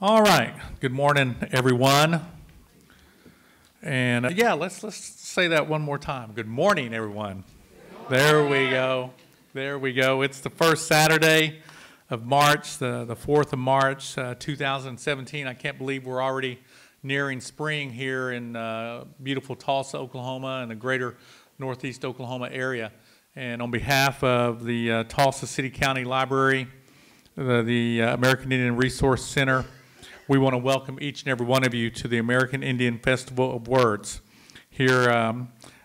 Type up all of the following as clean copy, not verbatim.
All right. Good morning, everyone. And yeah, let's say that one more time. Good morning, everyone. There we go. There we go. It's the first Saturday of March, the 4th of March, 2017. I can't believe we're already nearing spring here in beautiful Tulsa, Oklahoma, and the greater Northeast Oklahoma area. And on behalf of the Tulsa City County Library, the American Indian Resource Center, we want to welcome each and every one of you to the American Indian Festival of Words here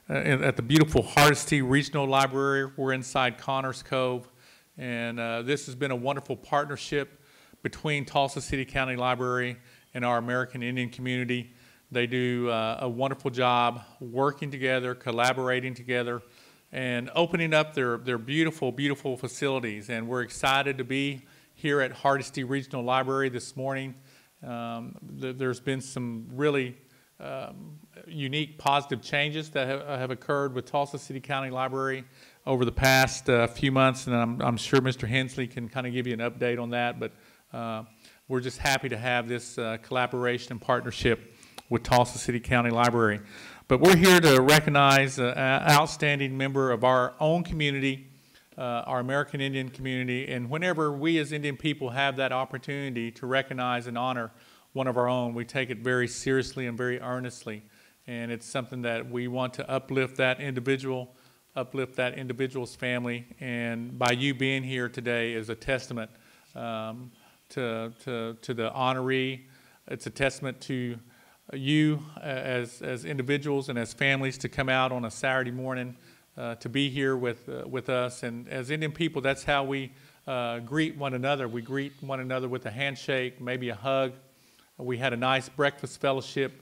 at the beautiful Hardesty Regional Library. We're inside Connors Cove, and this has been a wonderful partnership between Tulsa City County Library and our American Indian community. They do a wonderful job working together, collaborating together, and opening up their beautiful, beautiful facilities. And we're excited to be here at Hardesty Regional Library this morning. There's been some really unique positive changes that have occurred with Tulsa City County Library over the past few months, and I'm sure Mr. Hensley can kind of give you an update on that, but we're just happy to have this collaboration and partnership with Tulsa City County Library. But we're here to recognize an outstanding member of our own community, our American Indian community, and whenever we as Indian people have that opportunity to recognize and honor one of our own, we take it very seriously and very earnestly. And it's something that we want to uplift that individual's family. And by you being here today is a testament to the honoree. It's a testament to you as individuals and as families to come out on a Saturday morning to be here with us. And as Indian people, that's how we greet one another. We greet one another with a handshake, maybe a hug. We had a nice breakfast fellowship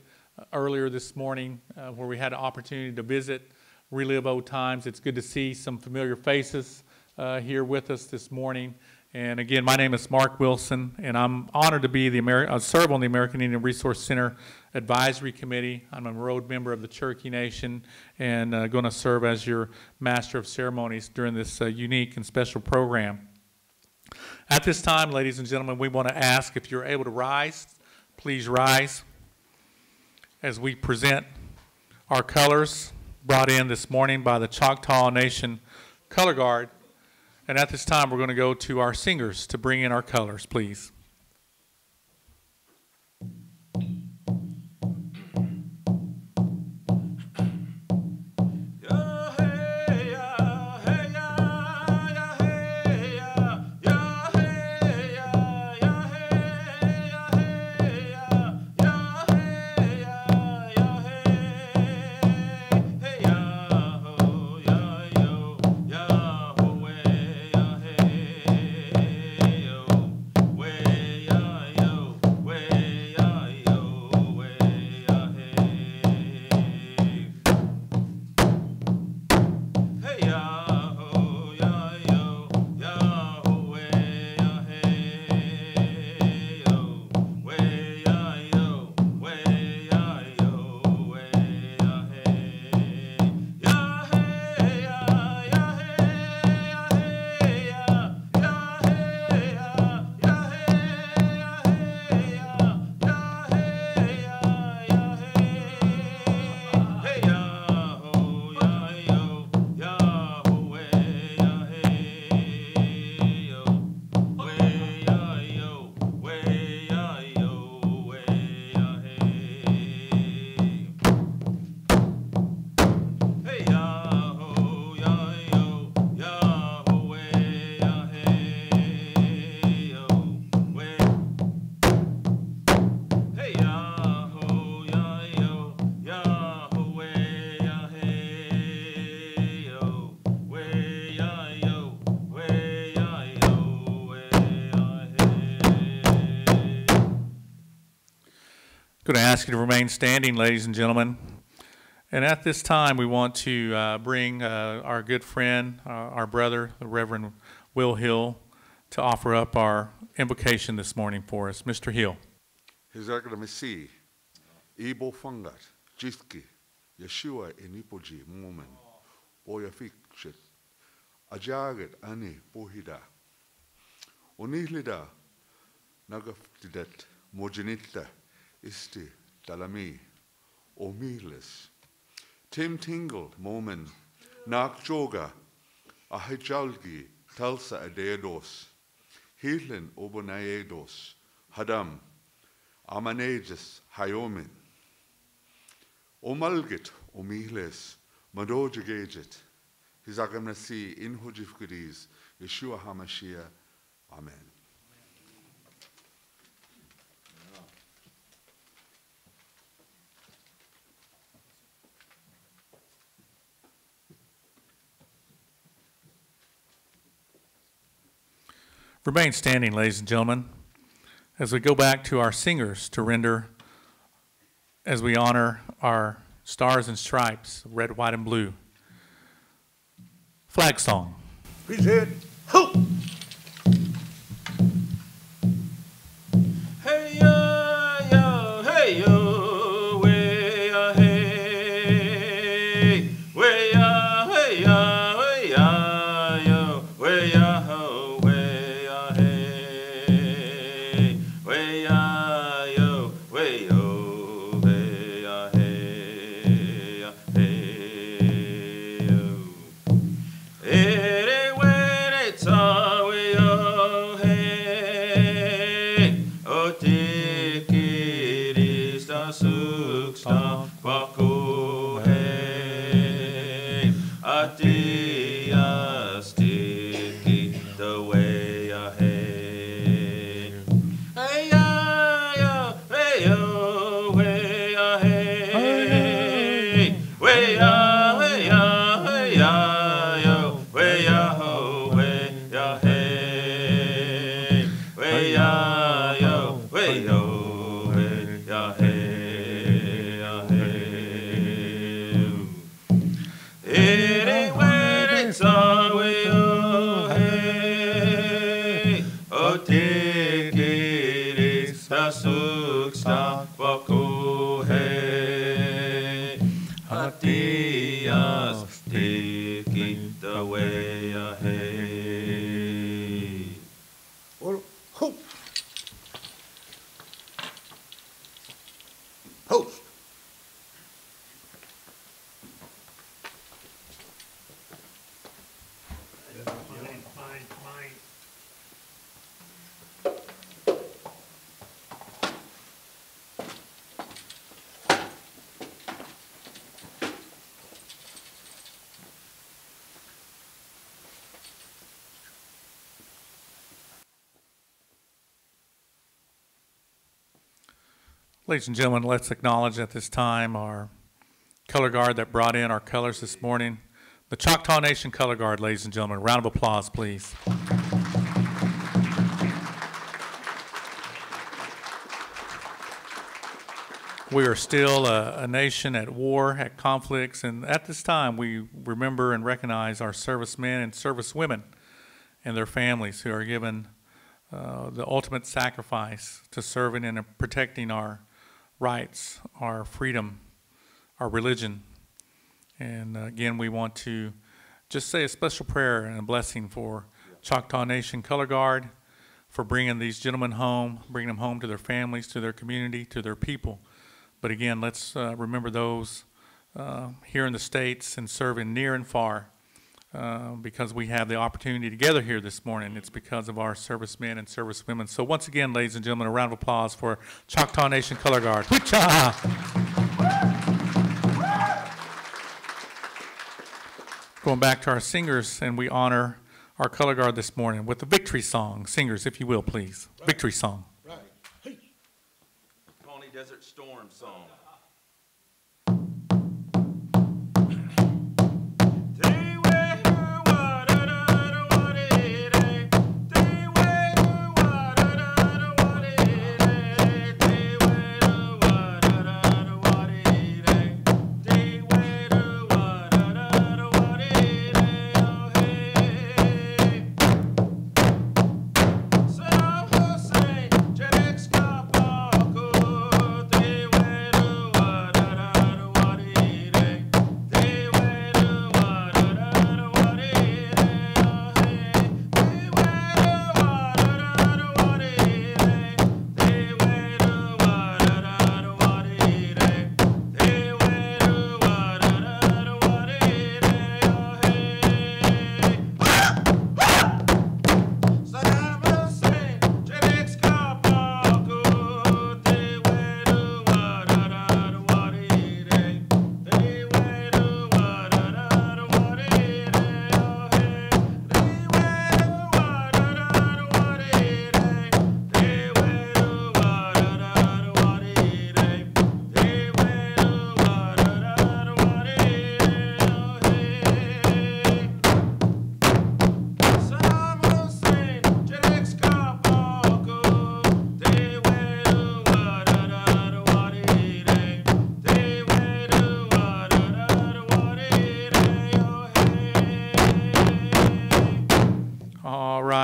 earlier this morning where we had an opportunity to visit, relive old times. It's good to see some familiar faces here with us this morning. And again, my name is Mark Wilson, and I'm honored to be serve on the American Indian Resource Center Advisory Committee. I'm a enrolled member of the Cherokee Nation and going to serve as your Master of Ceremonies during this unique and special program. At this time, ladies and gentlemen, we want to ask if you're able to rise, please rise as we present our colors brought in this morning by the Choctaw Nation Color Guard. And at this time, we're going to go to our singers to bring in our colors, please. I'm going to ask you to remain standing, ladies and gentlemen. And at this time, we want to bring our good friend, our brother, the Reverend Will Hill, to offer up our invocation this morning for us. Mr. Hill. His Excellency, Ibo Fungat, Jiski, Yeshua Enipoji, Moment, Boya Fikshit, Ajagat Ani Pohida, Onihlida, Nagaftidet, Mojanita, Isti, Dalami, Omiles. Tim Tingle, Momen, Nak Joga, Ahijalgi, Tulsa Adedos, Heatlin Obonaedos, Hadam, Amaneges, Hyomin. Omalgit, Omiles, Madojagagit, His Agamnasi, in Hujifkudis, Yeshua HaMashiach. Amen. Remain standing, ladies and gentlemen, as we go back to our singers to render, as we honor our stars and stripes, red, white, and blue. Flag song. Present hope. Hey yo, hey yo, way hey, way hey yo, way ho, way hey, way yo, way hey, hey. Ladies and gentlemen, let's acknowledge at this time our color guard that brought in our colors this morning. The Choctaw Nation Color Guard, ladies and gentlemen. Round of applause, please. We are still a nation at war, at conflicts, and at this time we remember and recognize our servicemen and servicewomen and their families who are given the ultimate sacrifice to serving and protecting our rights, our freedom, our religion. And again, we want to just say a special prayer and a blessing for Choctaw Nation Color Guard, for bringing these gentlemen home, bringing them home to their families, to their community, to their people. But again, let's remember those here in the States and serving near and far, because we have the opportunity to gather here this morning. It's because of our servicemen and servicewomen. So once again, ladies and gentlemen, a round of applause for Choctaw Nation Color Guard. Hoo-cha! Going back to our singers, and we honor our color guard this morning with the victory song. Singers, if you will, please. Right. Victory song. Right. Hey. Pawnee Desert Storm song.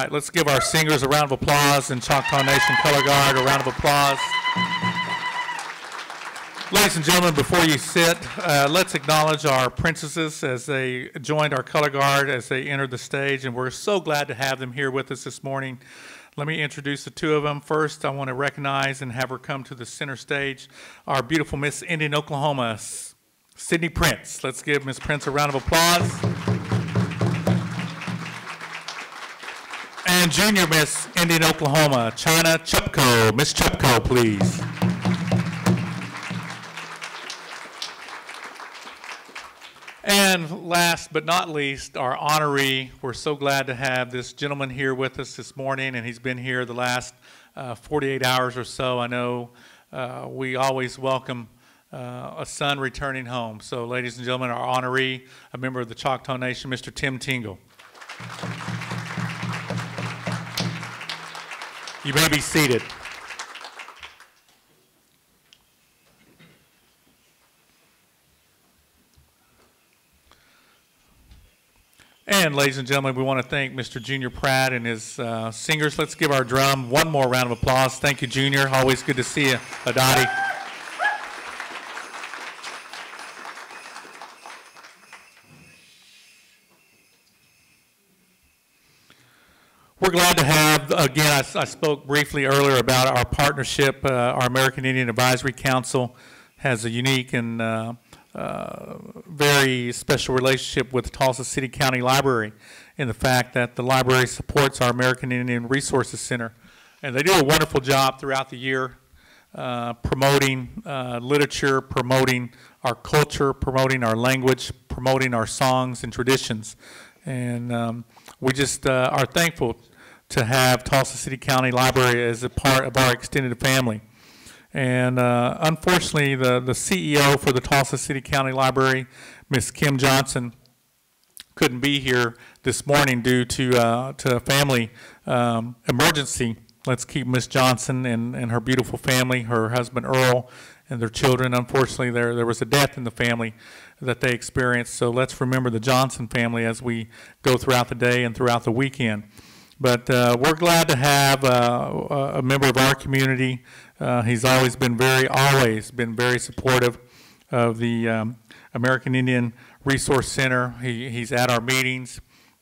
right, let's give our singers a round of applause and Choctaw Nation Color Guard a round of applause. Ladies and gentlemen, before you sit, let's acknowledge our princesses as they joined our Color Guard as they entered the stage, and we're so glad to have them here with us this morning. Let me introduce the two of them. First, I want to recognize and have her come to the center stage, our beautiful Miss Indian, Oklahoma, Sydney Prince. Let's give Miss Prince a round of applause. And junior Miss Indian, Oklahoma, China Chupko. Miss Chupko, please. And last but not least, our honoree. We're so glad to have this gentleman here with us this morning, and he's been here the last 48 hours or so. I know we always welcome a son returning home. So, ladies and gentlemen, our honoree, a member of the Choctaw Nation, Mr. Tingle. You may be seated. And ladies and gentlemen, we want to thank Mr. Junior Pratt and his singers. Let's give our drum one more round of applause. Thank you, Junior. Always good to see you, Adati. We're glad to have, again, I spoke briefly earlier about our partnership. Our American Indian Advisory Council has a unique and very special relationship with the Tulsa City County Library in the fact that the library supports our American Indian Resources Center. And they do a wonderful job throughout the year promoting literature, promoting our culture, promoting our language, promoting our songs and traditions. And we just are thankful to have Tulsa City County Library as a part of our extended family. And unfortunately, the CEO for the Tulsa City County Library, Ms. Kim Johnson, couldn't be here this morning due to a family emergency. Let's keep Ms. Johnson and her beautiful family, her husband Earl, and their children. Unfortunately, there was a death in the family that they experienced. So let's remember the Johnson family as we go throughout the day and throughout the weekend. But we're glad to have a member of our community. He's always been very supportive of the American Indian Resource Center. He's at our meetings.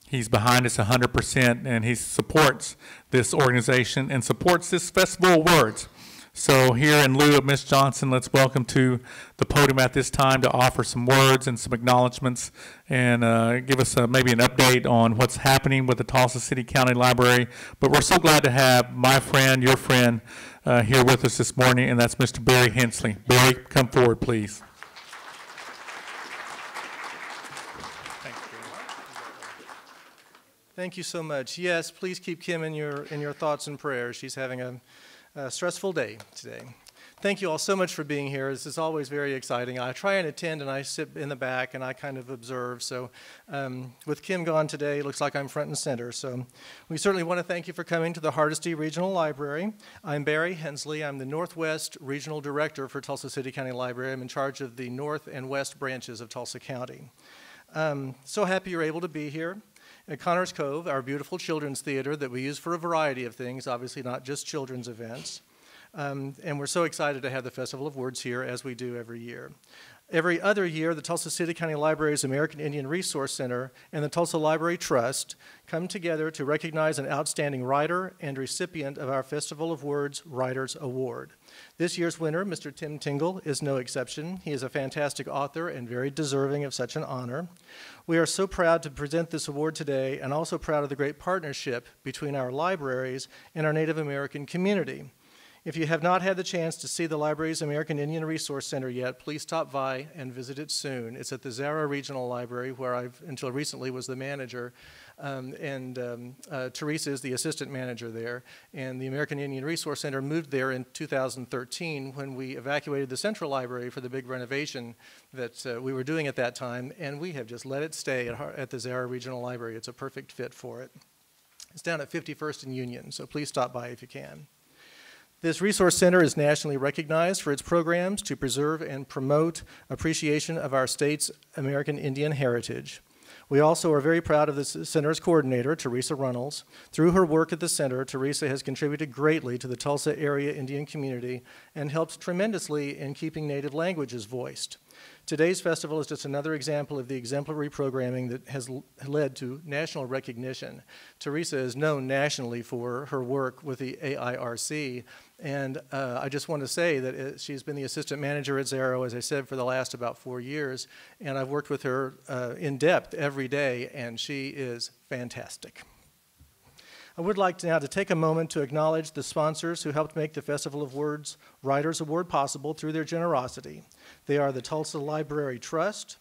He's behind us 100%, and he supports this organization and supports this Festival of Words. So here in lieu of Ms. Johnson, let's welcome to the podium at this time to offer some words and some acknowledgments and give us maybe an update on what's happening with the Tulsa City County Library. But we're so glad to have my friend, your friend, here with us this morning, and that's Mr. Barry Hensley. Barry, come forward, please. Thank you so much. Yes, please keep Kim in your thoughts and prayers. She's having a stressful day today. Thank you all so much for being here. This is always very exciting. I try and attend, and I sit in the back, and I kind of observe. So with Kim gone today, it looks like I'm front and center. So we certainly want to thank you for coming to the Hardesty Regional Library. I'm Barry Hensley. I'm the Northwest Regional Director for Tulsa City County Library. I'm in charge of the North and West branches of Tulsa County. So happy you're able to be here. At Connors Cove, our beautiful children's theater that we use for a variety of things, obviously not just children's events. And we're so excited to have the Festival of Words here, as we do every year. Every other year, the Tulsa City County Library's American Indian Resource Center and the Tulsa Library Trust come together to recognize an outstanding writer and recipient of our Festival of Words Writers Award. This year's winner, Mr. Tim Tingle, is no exception. He is a fantastic author and very deserving of such an honor. We are so proud to present this award today, and also proud of the great partnership between our libraries and our Native American community. If you have not had the chance to see the library's American Indian Resource Center yet, please stop by and visit it soon. It's at the Zara Regional Library, where until recently was the manager, Teresa is the assistant manager there. And the American Indian Resource Center moved there in 2013 when we evacuated the Central Library for the big renovation that we were doing at that time, and we have just let it stay at the Zara Regional Library. It's a perfect fit for it. It's down at 51st and Union, so please stop by if you can. This resource center is nationally recognized for its programs to preserve and promote appreciation of our state's American Indian heritage. We also are very proud of the center's coordinator, Teresa Runnels. Through her work at the center, Teresa has contributed greatly to the Tulsa area Indian community and helped tremendously in keeping native languages voiced. Today's festival is just another example of the exemplary programming that has led to national recognition. Teresa is known nationally for her work with the AIRC, and I just want to say that she's been the assistant manager at Zero, as I said, for the last about 4 years, and I've worked with her in depth every day, and she is fantastic. I would like now to take a moment to acknowledge the sponsors who helped make the Festival of Words Writers Award possible through their generosity. They are the Tulsa Library Trust,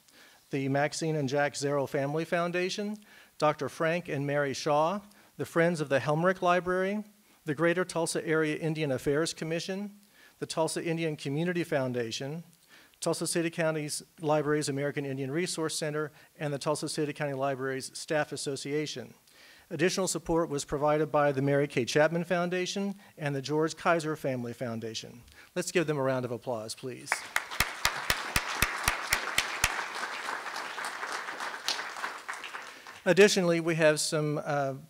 the Maxine and Jack Zero Family Foundation, Dr. Frank and Mary Shaw, the Friends of the Helmrich Library, the Greater Tulsa Area Indian Affairs Commission, the Tulsa Indian Community Foundation, Tulsa City County's Libraries American Indian Resource Center, and the Tulsa City County Libraries Staff Association. Additional support was provided by the Mary Kay Chapman Foundation and the George Kaiser Family Foundation. Let's give them a round of applause, please. Additionally, we have some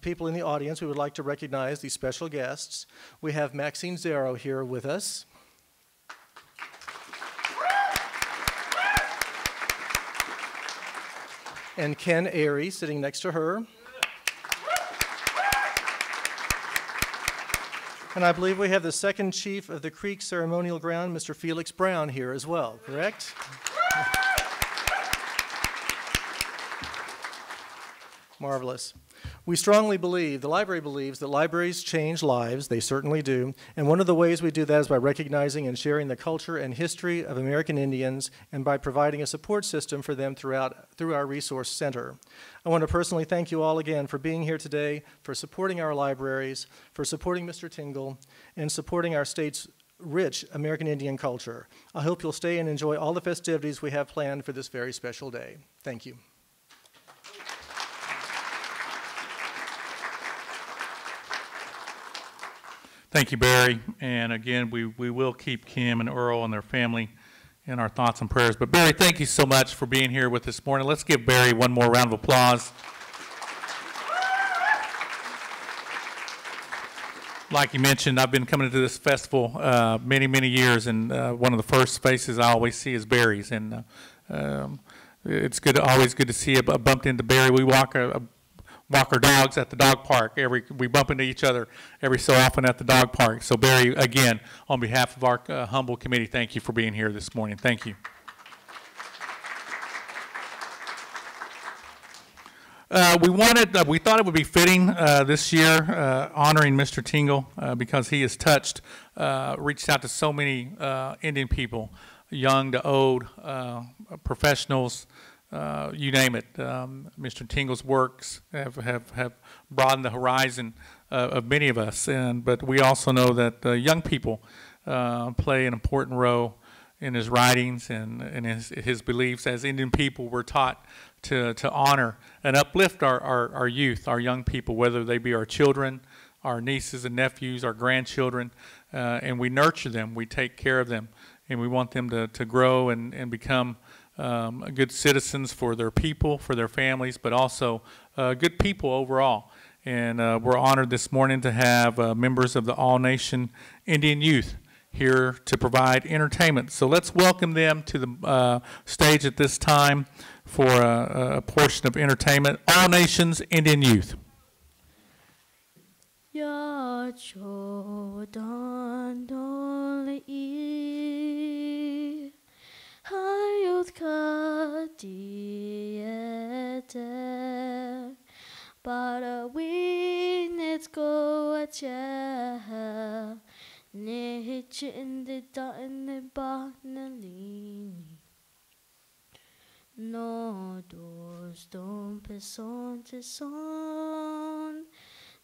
people in the audience who would like to recognize these special guests. We have Maxine Zero here with us. And Ken Airy sitting next to her. And I believe we have the second chief of the Creek Ceremonial Ground, Mr. Felix Brown, here as well, correct? Marvelous. We strongly believe, the library believes, that libraries change lives. They certainly do. And one of the ways we do that is by recognizing and sharing the culture and history of American Indians and by providing a support system for them through our resource center. I want to personally thank you all again for being here today, for supporting our libraries, for supporting Mr. Tingle, and supporting our state's rich American Indian culture. I hope you'll stay and enjoy all the festivities we have planned for this very special day. Thank you. Thank you, Barry. And again, we will keep Kim and Earl and their family in our thoughts and prayers. But Barry, thank you so much for being here with us this morning. Let's give Barry one more round of applause. Like you mentioned, I've been coming to this festival many, many years, and one of the first faces I always see is Barry's. And it's always good to see. I bumped into Barry. We walk our dogs at the dog park. We bump into each other every so often at the dog park. So Barry, again, on behalf of our humble committee, thank you for being here this morning. Thank you. We thought it would be fitting this year honoring Mr. Tingle because he has reached out to so many Indian people, young to old, professionals, you name it. Mr. Tingle's works have broadened the horizon of many of us, but we also know that young people play an important role in his writings and his beliefs. As Indian people, we're taught to honor and uplift our youth, our young people, whether they be our children, our nieces and nephews, our grandchildren, and we nurture them, we take care of them, and we want them to grow and become good citizens for their people, for their families, but also good people overall. And we're honored this morning to have members of the All Nation Indian Youth here to provide entertainment. So let's welcome them to the stage at this time for a portion of entertainment. All Nations Indian Youth. Ya chodan dole hayot kadiete para winets go acha nich in the dan banalini no dos don person to son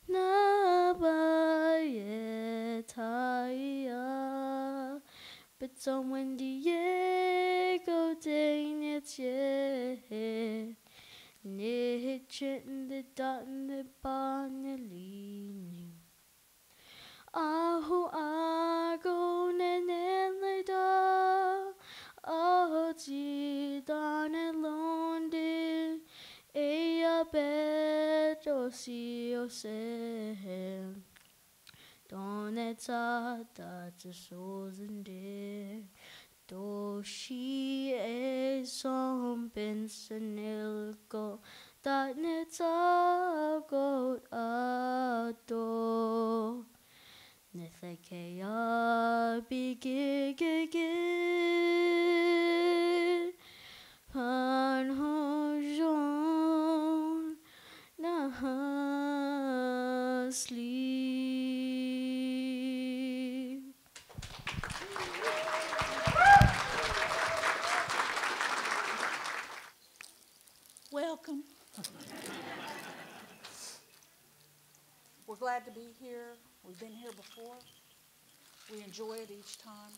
na bayetaya but someone Diego Daniels nich in the dan the banalini aho ago nenelida oh ti dan alone si o se Don etza dat the souls in dear Do she e som pensanilko Dat netza got ado Nithekea bigigigid Pan hojon na sleep. Welcome. We're glad to be here. We've been here before. We enjoy it each time.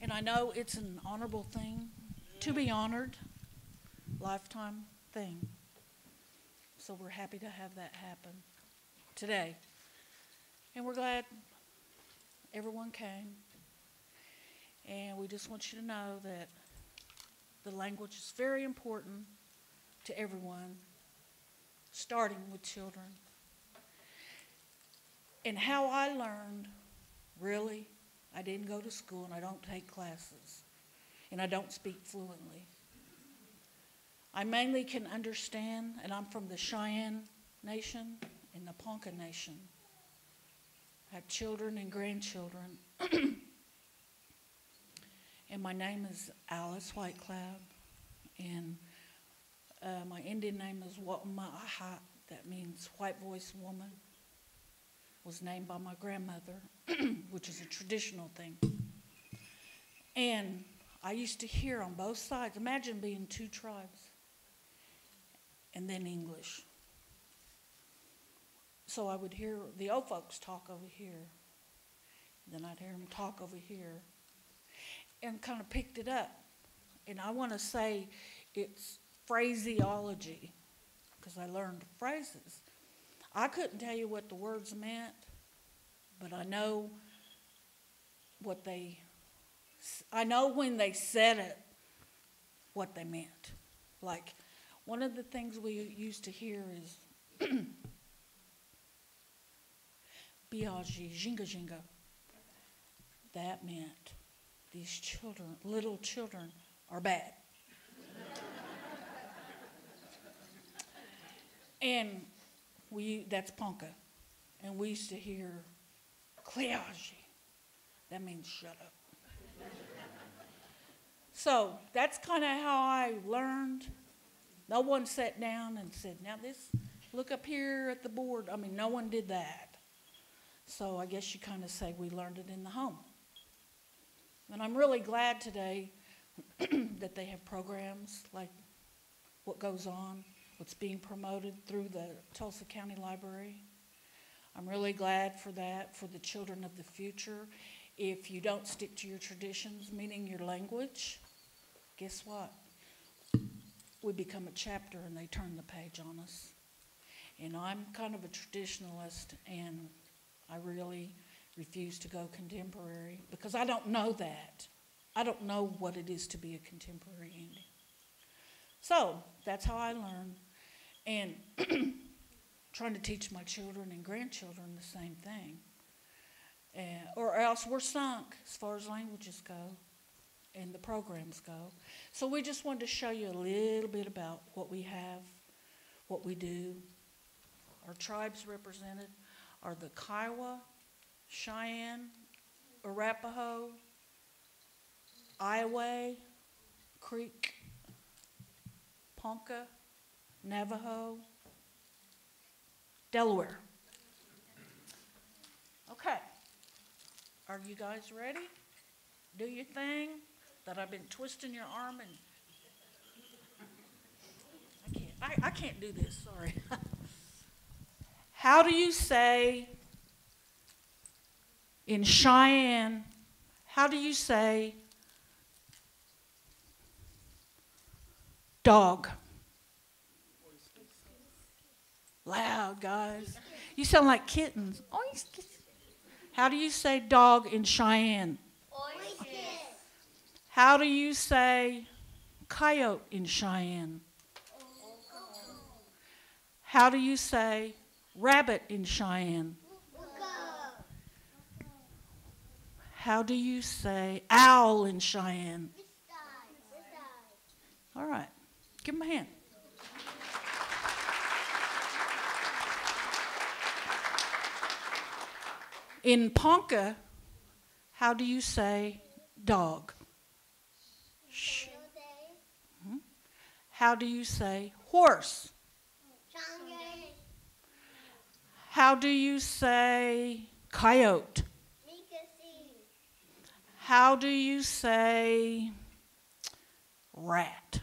And I know it's an honorable thing to be honored, lifetime thing. So we're happy to have that happen today. And we're glad everyone came. And we just want you to know that the language is very important to everyone, starting with children. And how I learned, really, I didn't go to school and I don't take classes. And I don't speak fluently. I mainly can understand, and I'm from the Cheyenne Nation and the Ponca Nation. I have children and grandchildren. And my name is Alice Whitecloud, and my Indian name is Watma'aha, that means white-voiced woman. Was named by my grandmother, which is a traditional thing. And I used to hear on both sides, imagine being two tribes, and then English. So I would hear the old folks talk over here, then I'd hear them talk over here, and kind of picked it up. And I want to say it's phraseology, because I learned phrases. I couldn't tell you what the words meant, but I know when they said it, what they meant. Like, one of the things we used to hear is, Biaji, jinga jinga. That meant these children, little children, are bad. And that's Ponca. And we used to hear Kliaji. That means shut up. So that's kind of how I learned. No one sat down and said, now look up here at the board. I mean, no one did that. So I guess you kind of say we learned it in the home. And I'm really glad today that they have programs like what goes on, what's being promoted through the Tulsa County Library. I'm really glad for that, for the children of the future. If you don't stick to your traditions, meaning your language, guess what? We become a chapter and they turn the page on us. And I'm kind of a traditionalist, and I really refuse to go contemporary because I don't know that. I don't know what it is to be a contemporary Indian. So that's how I learned. And trying to teach my children and grandchildren the same thing. Or else we're sunk as far as languages go and the programs go. So we just wanted to show you a little bit about what we have, what we do. Our tribes represented are the Kiowa, Cheyenne, Arapaho, Iowa, Creek, Ponca, Navajo, Delaware. Okay. Are you guys ready? Do your thing that I've been twisting your arm and I can't do this, sorry. How do you say in Cheyenne, how do you say dog? Loud, guys. You sound like kittens. How do you say dog in Cheyenne? How do you say coyote in Cheyenne? How do you say rabbit in Cheyenne? How do you say owl in Cheyenne? All right. Give him a hand. In Ponca, how do you say dog? Shh. How do you say horse? How do you say coyote? How do you say rat?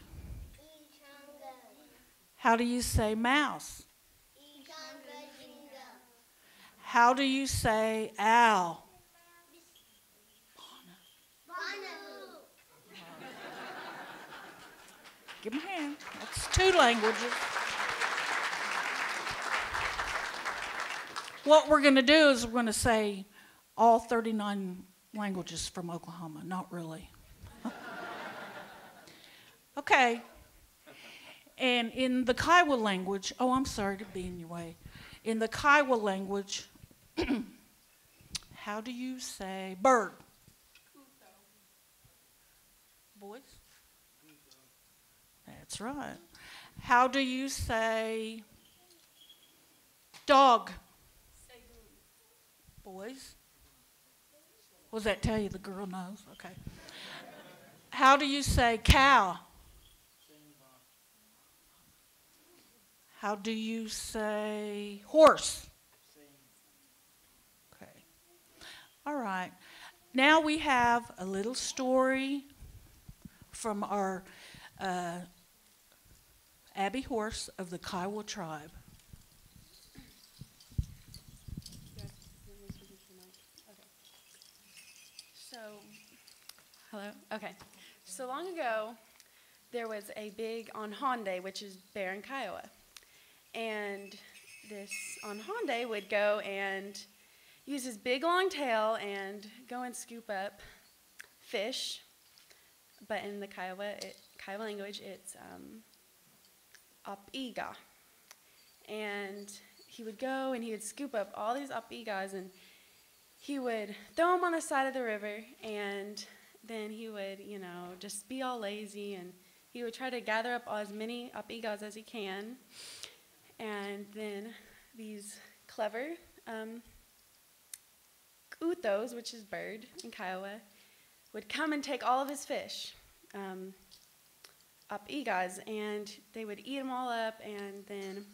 How do you say mouse? How do you say owl? Give him a hand. That's 2 languages. What we're going to do is we're going to say all 39 languages from Oklahoma. Not really. Okay. And in the Kiowa language, oh, I'm sorry to be in your way. In the Kiowa language, how do you say bird? Boys? That's right. How do you say dog? Boys? What does that tell you? The girl knows? Okay. How do you say cow? How do you say horse? Okay. All right. Now we have a little story from our Abby Horse of the Kiowa tribe. Hello? Okay. So long ago, there was a big Onhonde, which is bear in Kiowa. And this Onhonde would go and use his big long tail and go and scoop up fish. But in the Kiowa language, it's apiga. And he would go and he would scoop up all these apigas and he would throw them on the side of the river, and then he would, just be all lazy, and he would try to gather up as many apigas as he can. And then these clever uthos, which is bird in Kiowa, would come and take all of his fish, apigas, and they would eat them all up, and then,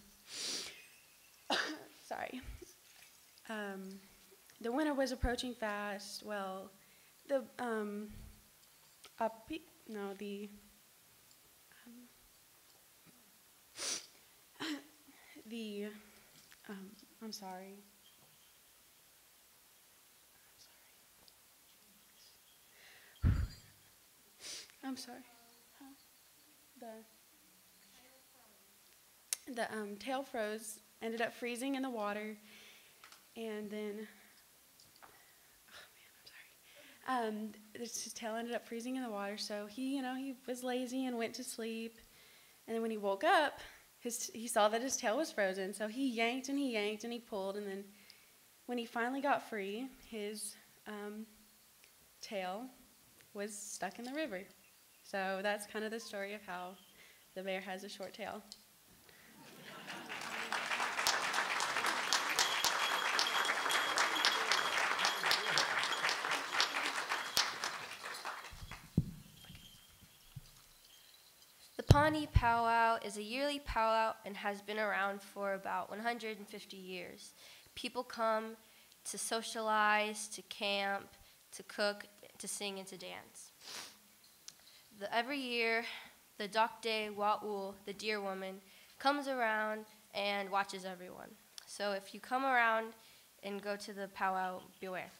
the winter was approaching fast. Well, I'm sorry. I'm sorry. The tail froze, ended up freezing in the water, and then, his tail ended up freezing in the water, so he was lazy and went to sleep, and then when he woke up, he saw that his tail was frozen, so he yanked and he pulled, and then when he finally got free, his tail was stuck in the river. So that's kind of the story of how the bear has a short tail. The Pawnee Powwow is a yearly powwow and has been around for about 150 years. People come to socialize, to camp, to cook, to sing, and to dance. Every year, the Choctaw Wa'ul, the deer woman, comes around and watches everyone. So if you come around and go to the powwow, beware.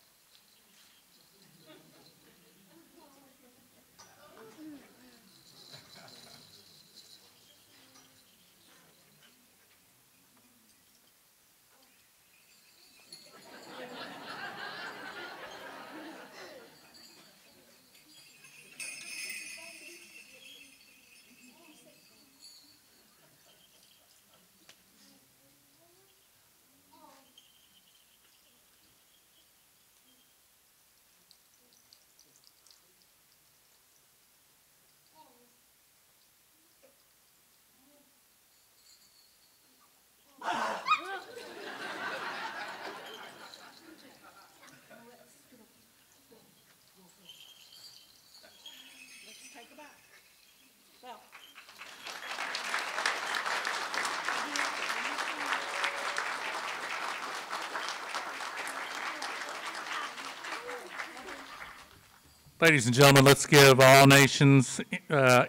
Ladies and gentlemen, let's give All Nations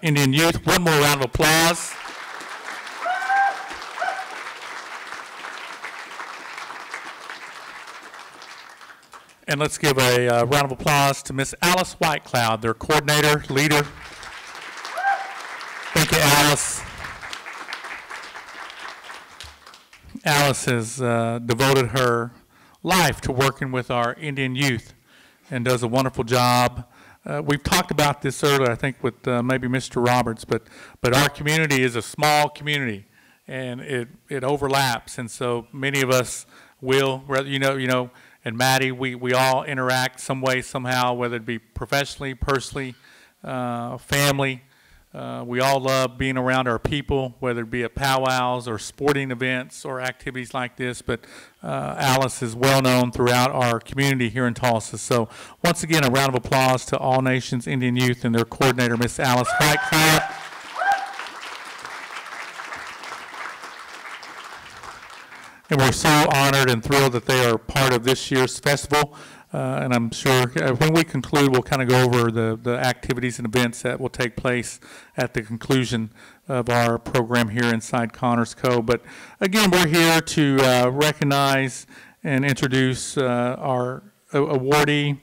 Indian Youth one more round of applause. And let's give a round of applause to Miss Alice Whitecloud, their coordinator, leader. Thank you, Alice. Alice has devoted her life to working with our Indian youth and does a wonderful job. We've talked about this earlier, I think, with maybe Mr. Roberts, but our community is a small community, and it overlaps, and so many of us will, and Maddie, we all interact some way, somehow, whether it be professionally, personally, family. We all love being around our people, whether it be at powwows or sporting events or activities like this. But Alice is well known throughout our community here in Tulsa. So once again, a round of applause to All Nations Indian Youth and their coordinator, Miss Alice Whitecloud. And we're so honored and thrilled that they are part of this year's festival. And I'm sure when we conclude, we'll kind of go over the activities and events that will take place at the conclusion of our program here inside Connors Co. But again, we're here to recognize and introduce our awardee.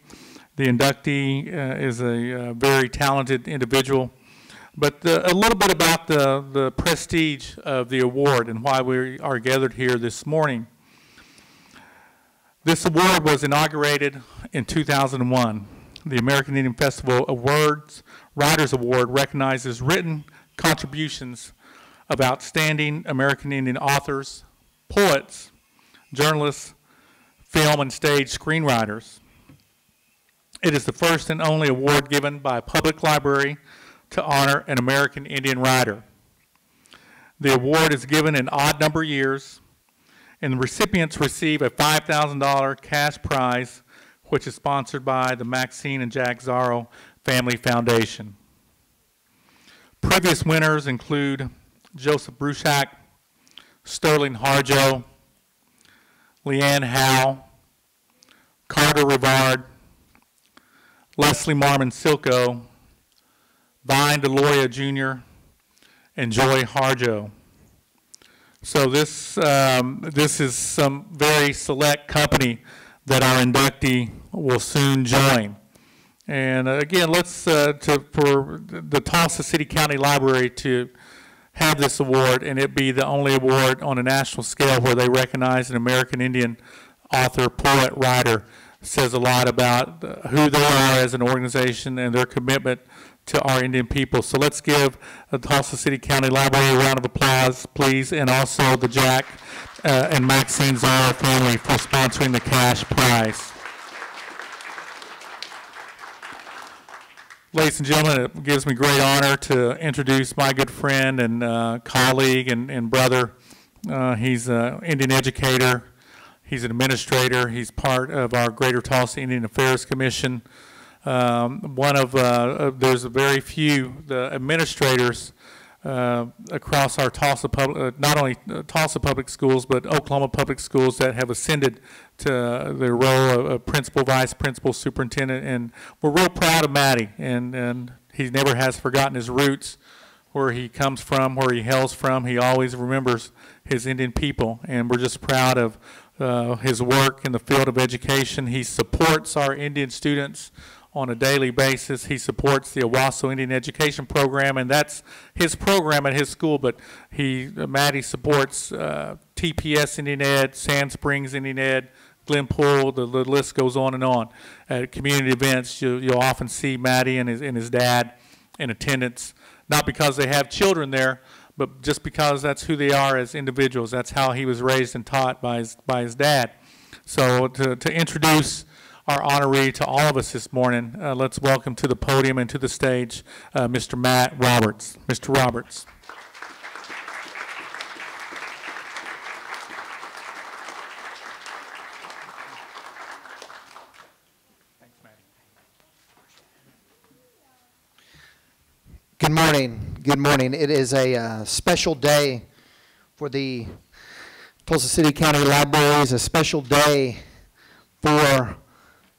The inductee is a very talented individual. But a little bit about the prestige of the award and why we are gathered here this morning. This award was inaugurated in 2001. The American Indian Festival Awards Writers Award recognizes written contributions of outstanding American Indian authors, poets, journalists, film and stage screenwriters. It is the first and only award given by a public library to honor an American Indian writer. The award is given in odd number years, and the recipients receive a $5,000 cash prize, which is sponsored by the Maxine and Jack Zarro Family Foundation. Previous winners include Joseph Bruchak, Sterling Harjo, Leanne Howe, Carter Rivard, Leslie Marmon Silko, Vine DeLoria Jr., and Joy Harjo. So this is some very select company that our inductee will soon join. And again, let's for the Tulsa City County Library to have this award, and it be the only award on a national scale where they recognize an American Indian author, poet, writer, says a lot about who they are as an organization and their commitment to our Indian people. So let's give the Tulsa City County Library a round of applause, please, and also the Jack and Maxine Zarro family for sponsoring the cash prize. Ladies and gentlemen, it gives me great honor to introduce my good friend and colleague and brother. He's an Indian educator. He's an administrator. He's part of our Greater Tulsa Indian Affairs Commission. There's very few administrators across our Tulsa public, not only Tulsa public schools, but Oklahoma public schools that have ascended to the role of principal, vice principal, superintendent, and we're real proud of Matty, and he never has forgotten his roots, where he comes from, where he hails from. He always remembers his Indian people, and we're just proud of his work in the field of education. He supports our Indian students on a daily basis. He supports the Owasso Indian Education Program, and that's his program at his school, but Matty supports TPS Indian Ed, Sand Springs Indian Ed, Glenpool, the list goes on and on. At community events, you'll often see Matty and his dad in attendance, not because they have children there, but just because that's who they are as individuals. That's how he was raised and taught by his dad. So to introduce our honoree to all of us this morning, let's welcome to the podium and to the stage Mr. Matt Roberts. Mr. Roberts. Thanks, Matty. Good morning. Good morning. It is a special day for the Tulsa City County Libraries, a special day for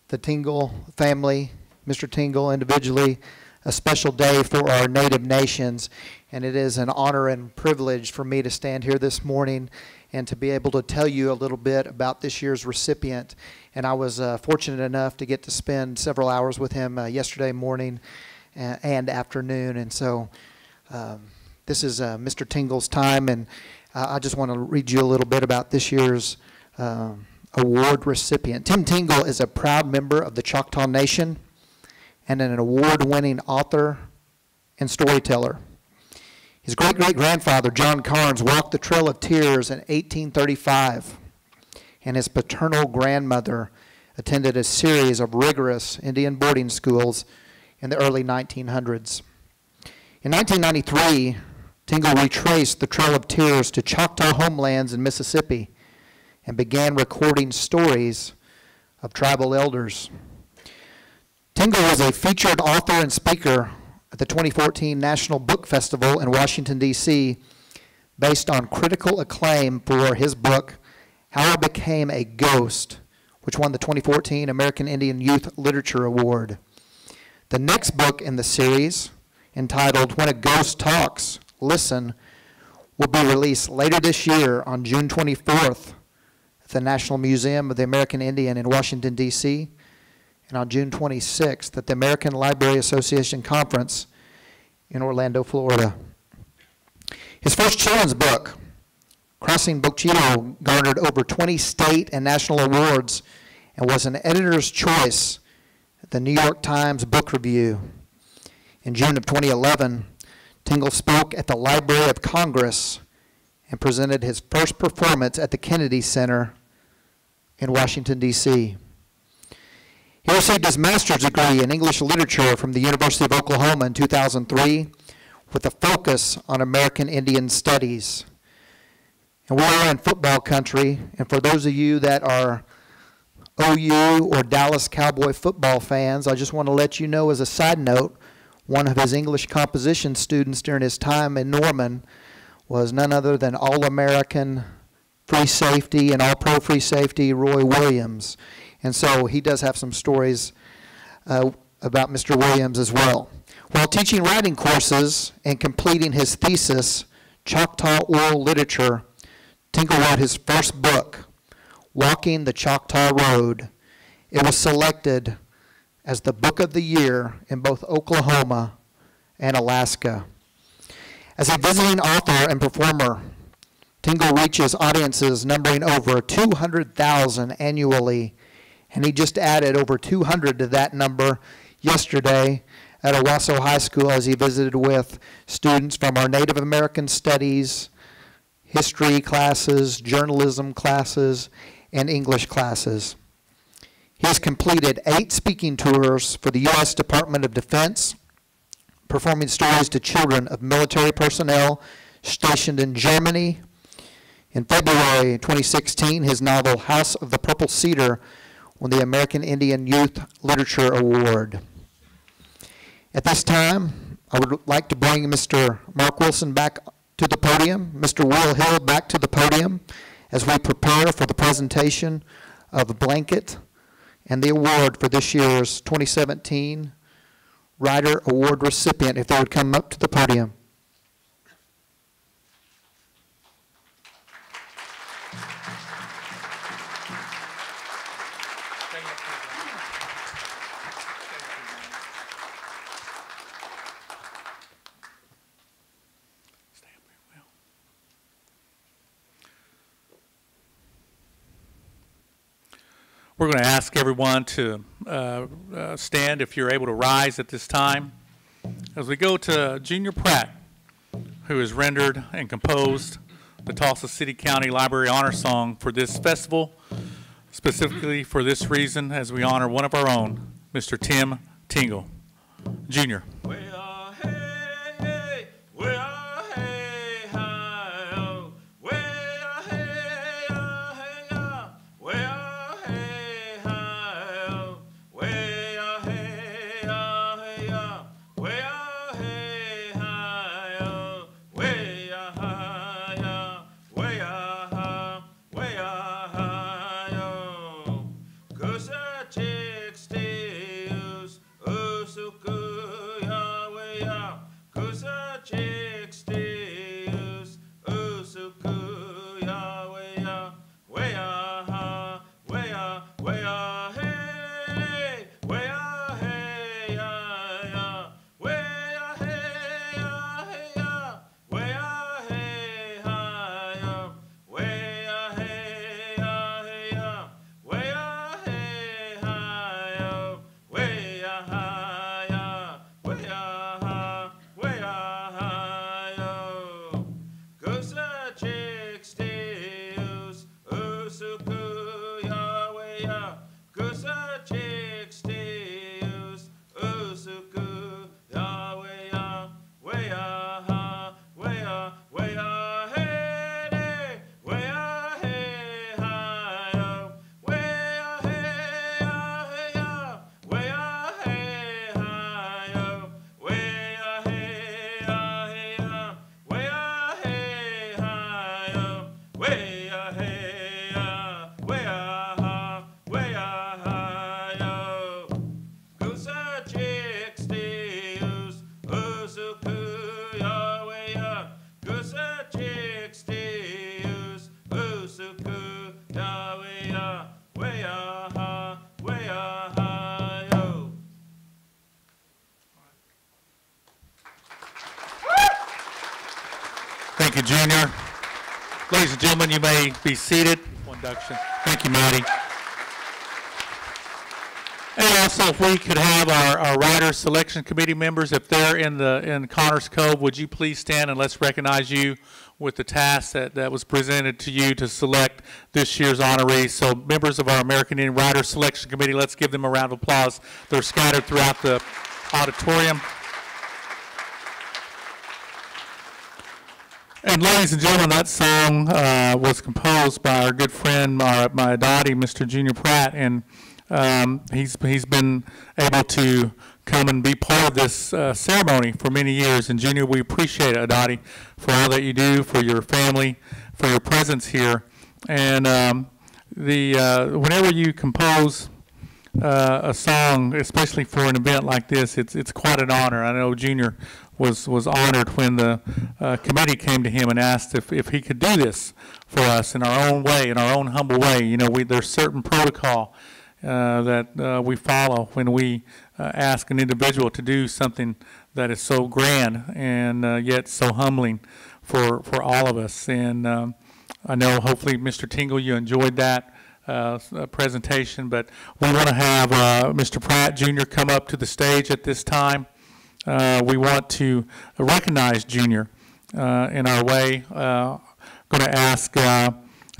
the Tingle family Mr. Tingle individually, a special day for our Native nations, and it is an honor and privilege for me to stand here this morning and to be able to tell you a little bit about this year's recipient. And I was fortunate enough to get to spend several hours with him yesterday morning and afternoon, and so this is Mr. Tingle's time, and I just want to read you a little bit about this year's award recipient. Tim Tingle is a proud member of the Choctaw Nation and an award-winning author and storyteller. His great-great-grandfather, John Carnes, walked the Trail of Tears in 1835, and his paternal grandmother attended a series of rigorous Indian boarding schools in the early 1900s. In 1993, Tingle retraced the Trail of Tears to Choctaw homelands in Mississippi and began recording stories of tribal elders. Tingle was a featured author and speaker at the 2014 National Book Festival in Washington, D.C., based on critical acclaim for his book, How I Became a Ghost, which won the 2014 American Indian Youth Literature Award. The next book in the series, entitled When a Ghost Talks, Listen, will be released later this year on June 24th at the National Museum of the American Indian in Washington, D.C., and on June 26th at the American Library Association Conference in Orlando, Florida. His first children's book, Crossing Bochito, garnered over 20 state and national awards and was an editor's choice at the New York Times Book Review. In June of 2011, Tingle spoke at the Library of Congress and presented his first performance at the Kennedy Center in Washington, D.C. He received his master's degree in English literature from the University of Oklahoma in 2003 with a focus on American Indian studies. And we are in football country, and for those of you that are OU or Dallas Cowboy football fans, I just want to let you know as a side note, one of his English composition students during his time in Norman was none other than All-American free safety and All-Pro free safety Roy Williams. And so he does have some stories about Mr. Williams as well. While teaching writing courses and completing his thesis, Choctaw Oral Literature, Tingle wrote his first book, Walking the Choctaw Road. It was selected as the Book of the Year in both Oklahoma and Alaska. As a visiting author and performer, Tingle reaches audiences numbering over 200,000 annually, and he just added over 200 to that number yesterday at Owasso High School as he visited with students from our Native American Studies, history classes, journalism classes, and English classes. He has completed 8 speaking tours for the U.S. Department of Defense, performing stories to children of military personnel stationed in Germany. In February 2016, his novel House of the Purple Cedar won the American Indian Youth Literature Award. At this time, I would like to bring Mr. Mark Wilson back to the podium, Mr. Will Hill back to the podium as we prepare for the presentation of a blanket and the award for this year's 2017 Writer Award recipient, if they would come up to the podium. We're going to ask everyone to stand if you're able to rise at this time as we go to Junior Pratt, who has rendered and composed the Tulsa City County Library Honor Song for this festival, specifically for this reason as we honor one of our own, Mr. Tim Tingle. Junior. Cause a chick steals way-ah-ha, way-ah-ha, yo. Thank you, Junior. Ladies and gentlemen, you may be seated. Induction. Thank you, Maddie. And also, if we could have our Riders Selection Committee members, if they're in Connors Cove, would you please stand and let's recognize you with the task that was presented to you to select this year's honorees. So members of our American Indian Riders Selection Committee, let's give them a round of applause. They're scattered throughout the auditorium. And ladies and gentlemen, that song was composed by our good friend, my daddy, Mr. Junior Pratt, and he's been able to come and be part of this ceremony for many years. And Junior, we appreciate it, Adati, for all that you do, for your family, for your presence here. And whenever you compose a song, especially for an event like this, it's quite an honor. I know Junior was honored when the committee came to him and asked if he could do this for us in our own way, in our own humble way. You know, there's certain protocol that we follow when we ask an individual to do something that is so grand and yet so humbling for all of us. And I know hopefully, Mr. Tingle, you enjoyed that presentation, but we want to have Mr. Pratt Jr. come up to the stage at this time. We want to recognize Junior in our way. Going to ask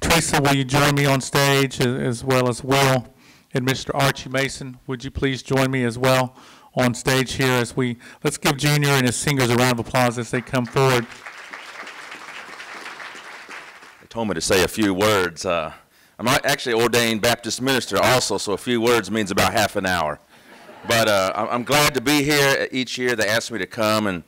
Teresa, will you join me on stage, as well as Will and Mr. Archie Mason? Would you please join me as well on stage here as let's give Junior and his singers a round of applause as they come forward. They told me to say a few words. I'm actually ordained Baptist minister also, so a few words means about half an hour. But I'm glad to be here each year. They ask me to come, and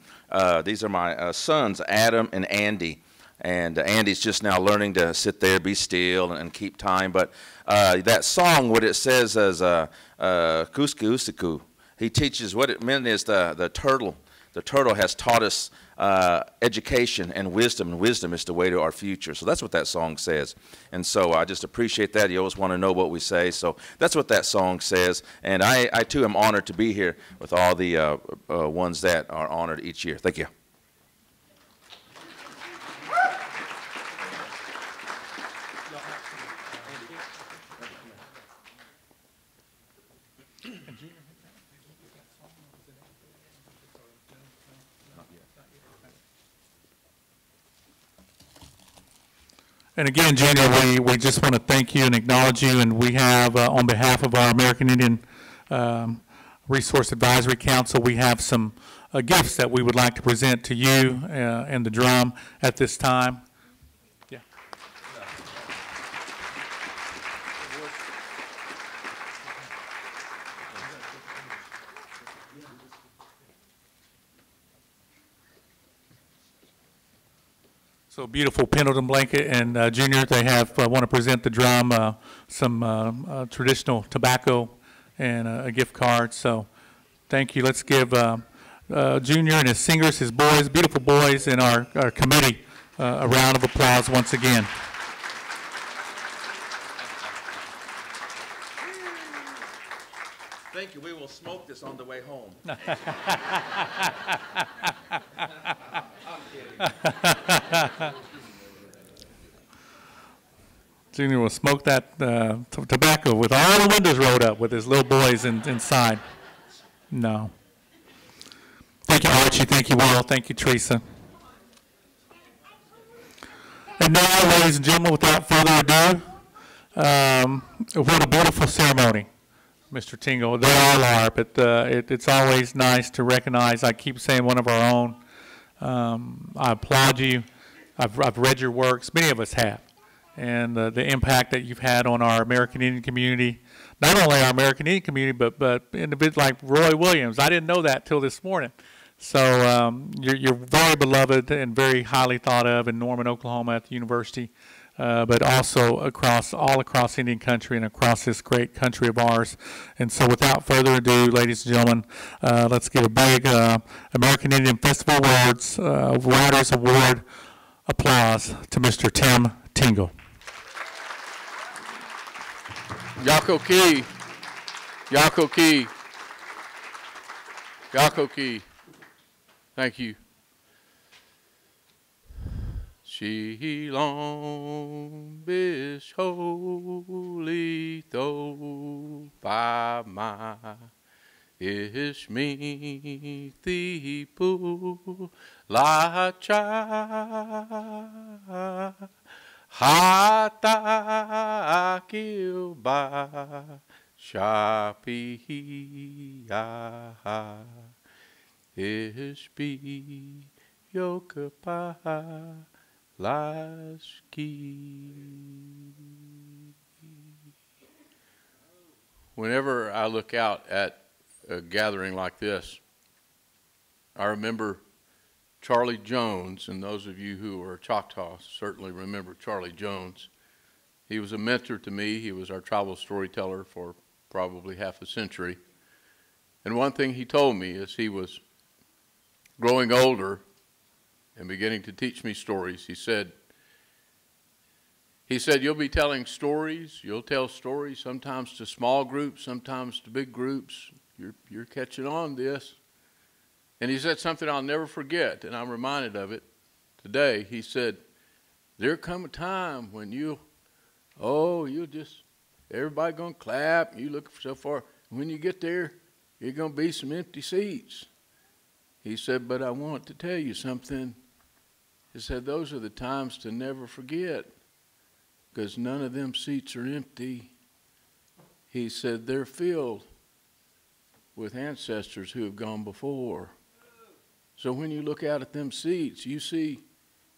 these are my sons, Adam and Andy. And Andy's just now learning to sit there, be still, and keep time. But that song, what it says is Kuski Usiku. He teaches what it meant is the turtle. The turtle has taught us education and wisdom is the way to our future. So that's what that song says. And so I just appreciate that. You always want to know what we say. So that's what that song says. And I too am honored to be here with all the ones that are honored each year. Thank you. And again, Junior, we just want to thank you and acknowledge you, and we have, on behalf of our American Indian Resource Advisory Council, we have some gifts that we would like to present to you and the drum at this time. Yeah. So beautiful Pendleton blanket, and Junior, they have want to present the drum some traditional tobacco and a gift card. So thank you. Let's give Junior and his singers, his boys, beautiful boys, and our committee a round of applause once again. Thank you. We will smoke this on the way home. Junior will smoke that tobacco with all the windows rolled up with his little boys inside. No. Thank you, Archie. Thank you, Will. Thank you, Teresa. And now, ladies and gentlemen, without further ado, what a beautiful ceremony, Mr. Tingle. They all are, but it's always nice to recognize. I keep saying one of our own. I applaud you. I've read your works. Many of us have. And the impact that you've had on our American Indian community, not only our American Indian community, but individuals like Roy Williams. I didn't know that till this morning. So you're very beloved and very highly thought of in Norman, Oklahoma at the university, but also all across Indian country and across this great country of ours. And so without further ado, ladies and gentlemen, let's give a big American Indian Festival Awards Riders Award applause to Mr. Tim Tingle. Yako Ki. Yako Ki. Yako Ki. Thank you. Shilong bish holy tho pa ma ish mi thi pu la cha hata kil ba shapi ya ish bi yokapa Lasky. Whenever I look out at a gathering like this, I remember Charlie Jones, and those of you who are Choctaw certainly remember Charlie Jones. He was a mentor to me. He was our tribal storyteller for probably half a century. And one thing he told me as he was growing older and beginning to teach me stories, he said, you'll be telling stories, you'll tell stories sometimes to small groups, sometimes to big groups. You're catching on this. And he said something I'll never forget, and I'm reminded of it today. He said, there'll come a time when everybody gonna clap, you looking for so far. When you get there, you're gonna be some empty seats. He said, but I want to tell you something. He said, those are the times to never forget, because none of them seats are empty. He said, they're filled with ancestors who have gone before. So when you look out at them seats, you see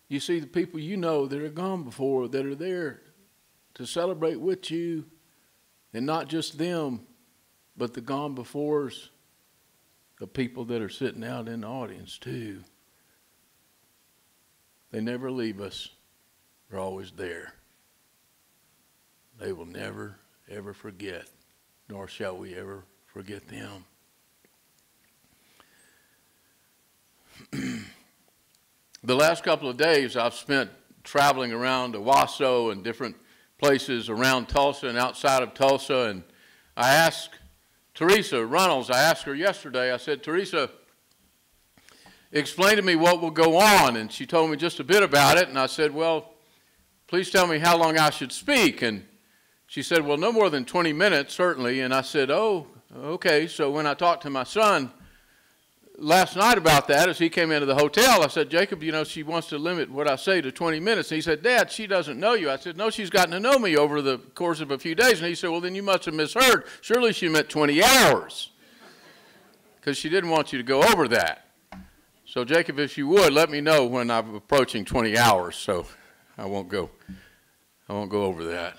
the people you know that are gone before, that are there to celebrate with you, and not just them, but the gone befores, the people that are sitting out in the audience too. They never leave us. They're always there. They will never, ever forget, nor shall we ever forget them. The last couple of days I've spent traveling around Owasso and different places around Tulsa and outside of Tulsa, and I asked Teresa Runnels, I asked her yesterday, I said, Teresa, explain to me what will go on. And she told me just a bit about it. And I said, well, please tell me how long I should speak. And she said, well, no more than 20 minutes, certainly. And I said, oh, okay. So when I talked to my son last night about that, as he came into the hotel, I said, Jacob, she wants to limit what I say to 20 minutes. And he said, Dad, she doesn't know you. I said, no, she's gotten to know me over the course of a few days. And he said, well, then you must have misheard. Surely she meant 20 hours. Because she didn't want you to go over that. So, Jacob, if you would, let me know when I'm approaching 20 hours, so I won't go over that.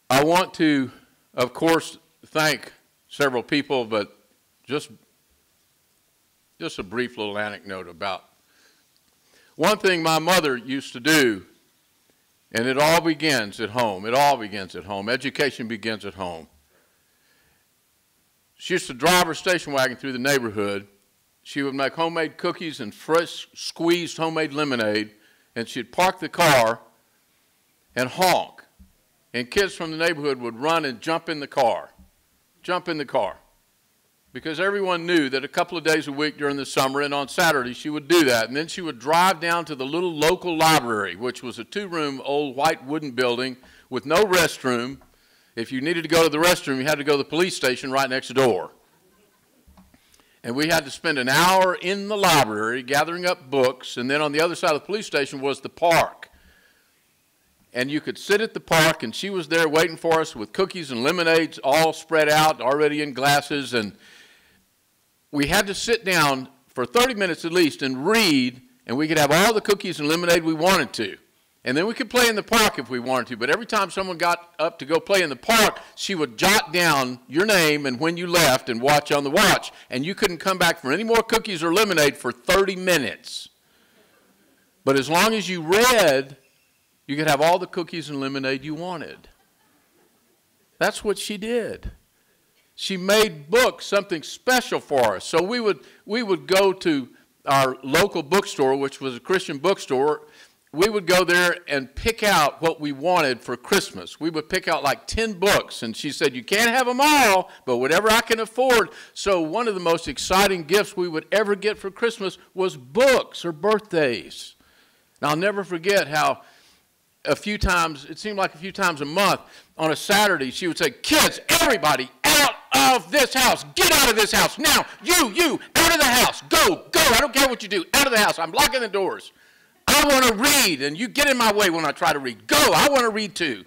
I want to, of course, thank several people, but just a brief little anecdote about one thing my mother used to do, and it all begins at home. It all begins at home. Education begins at home. She used to drive her station wagon through the neighborhood. She would make homemade cookies and fresh squeezed homemade lemonade, and she'd park the car and honk. And kids from the neighborhood would run and jump in the car. Because everyone knew that a couple of days a week during the summer and on Saturday she would do that. And then she would drive down to the little local library, which was a 2-room old white wooden building with no restroom. If you needed to go to the restroom, you had to go to the police station right next door. And we had to spend an hour in the library gathering up books, and then on the other side of the police station was the park. And you could sit at the park, and she was there waiting for us with cookies and lemonades all spread out, already in glasses. And we had to sit down for 30 minutes at least and read, and we could have all the cookies and lemonade we wanted to. And then we could play in the park if we wanted to. But every time someone got up to go play in the park, she would jot down your name and when you left and watch on the watch. And you couldn't come back for any more cookies or lemonade for 30 minutes. But as long as you read, you could have all the cookies and lemonade you wanted. That's what she did. She made books something special for us. So we would go to our local bookstore, which was a Christian bookstore. we would go there and pick out what we wanted for Christmas. We would pick out like 10 books, and she said, you can't have them all, but whatever I can afford. So one of the most exciting gifts we would ever get for Christmas was books or birthdays. And I'll never forget how a few times, it seemed like a few times a month, on a Saturday, she would say, kids, everybody out of this house. Get out of this house. Now, you, out of the house. Go. I don't care what you do. Out of the house. I'm locking the doors. I want to read, and you get in my way when I try to read. Go. I want to read too.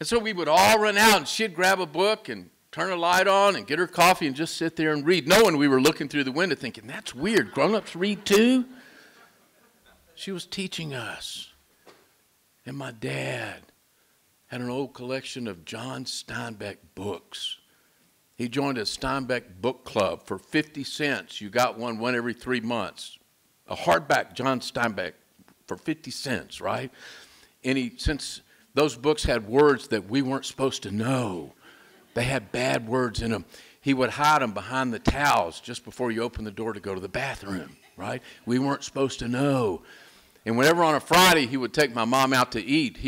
And so we would all run out, and she'd grab a book and turn a light on and get her coffee and just sit there and read, knowing we were looking through the window thinking, that's weird. Grown-ups read too? She was teaching us. And my dad had an old collection of John Steinbeck books. He joined a Steinbeck book club for 50 cents. You got one every 3 months. A hardback John Steinbeck for 50 cents, right? And since those books had words that we weren't supposed to know, they had bad words in them, he would hide them behind the towels just before you open the door to go to the bathroom, right? We weren't supposed to know. And whenever on a Friday he would take my mom out to eat,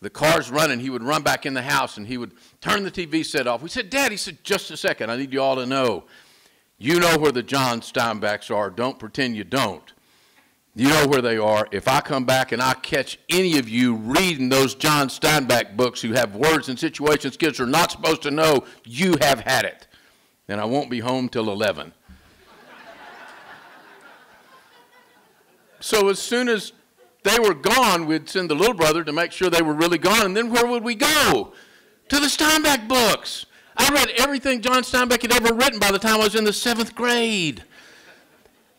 the car's running, he would run back in the house and he would turn the TV set off. We said, Dad, he said, just a second, I need you all to know. You know where the John Steinbecks are. Don't pretend you don't. You know where they are. If I come back and I catch any of you reading those John Steinbeck books who have words and situations kids are not supposed to know, you have had it. And I won't be home till 11. So as soon as they were gone, we'd send the little brother to make sure they were really gone. And then where would we go? To the Steinbeck books. I read everything John Steinbeck had ever written by the time I was in the 7th grade.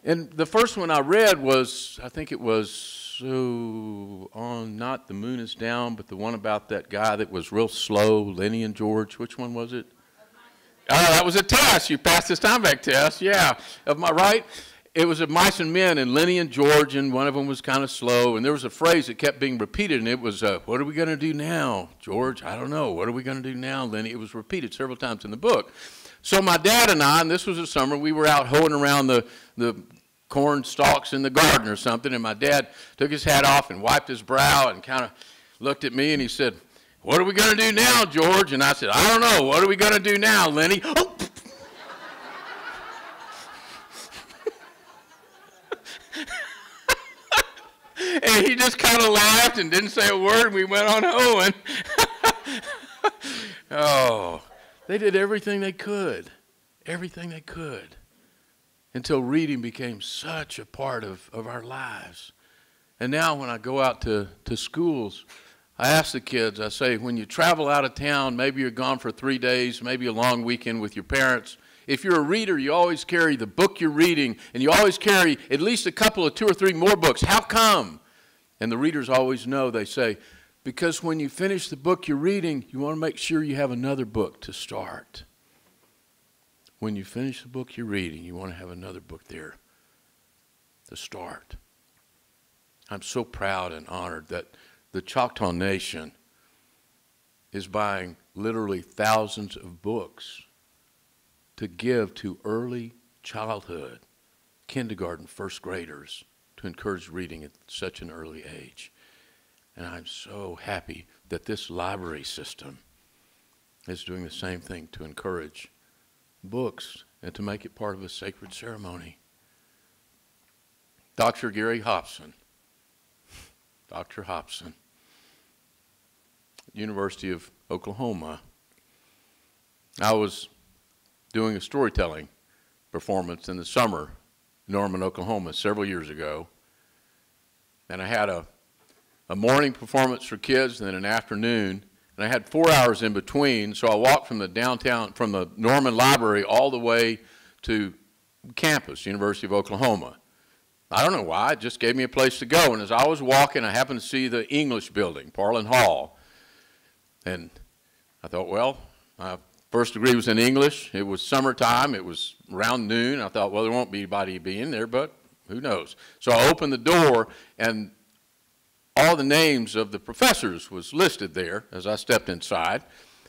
And the first one I read was, I think it was not The Moon Is Down, but the one about that guy that was real slow, Lenny and George. Which one was it? Oh, that was a test. You passed the Steinbeck test, yeah. Am I right? It was of Mice and Men, and Lenny and George, and one of them was kind of slow. And there was a phrase that kept being repeated, and it was, what are we going to do now, George? I don't know. What are we going to do now, Lenny? It was repeated several times in the book. So my dad and I, and this was the summer, we were out hoeing around the corn stalks in the garden or something, and my dad took his hat off and wiped his brow and kind of looked at me, and he said, what are we going to do now, George? And I said, I don't know. What are we going to do now, Lenny? Oh! And he just kind of laughed and didn't say a word, and we went on hoeing. Oh, they did everything they could, until reading became such a part of our lives. And now when I go out to schools, I ask the kids, I say, when you travel out of town, maybe you're gone for 3 days, maybe a long weekend with your parents, if you're a reader, you always carry the book you're reading, and you always carry at least a couple of 2 or 3 more books. How come? And the readers always know, they say, because when you finish the book you're reading, you want to make sure you have another book to start. When you finish the book you're reading, you want to have another book there to start. I'm so proud and honored that the Choctaw Nation is buying literally thousands of books to give to early childhood, kindergarten, first graders, to encourage reading at such an early age. And I'm so happy that this library system is doing the same thing to encourage books and to make it part of a sacred ceremony. Dr. Gary Hobson, Dr. Hobson, University of Oklahoma. I was doing a storytelling performance in the summer in Norman, Oklahoma, several years ago. And I had a morning performance for kids and then an afternoon. And I had 4 hours in between, so I walked from the Norman Library all the way to campus, University of Oklahoma. I don't know why, it just gave me a place to go. And as I was walking, I happened to see the English building, Parlin Hall. And I thought, well, my first degree was in English. It was summertime. It was around noon. I thought, well, there won't be anybody in there, but who knows? So I opened the door, and all the names of the professors was listed there as I stepped inside.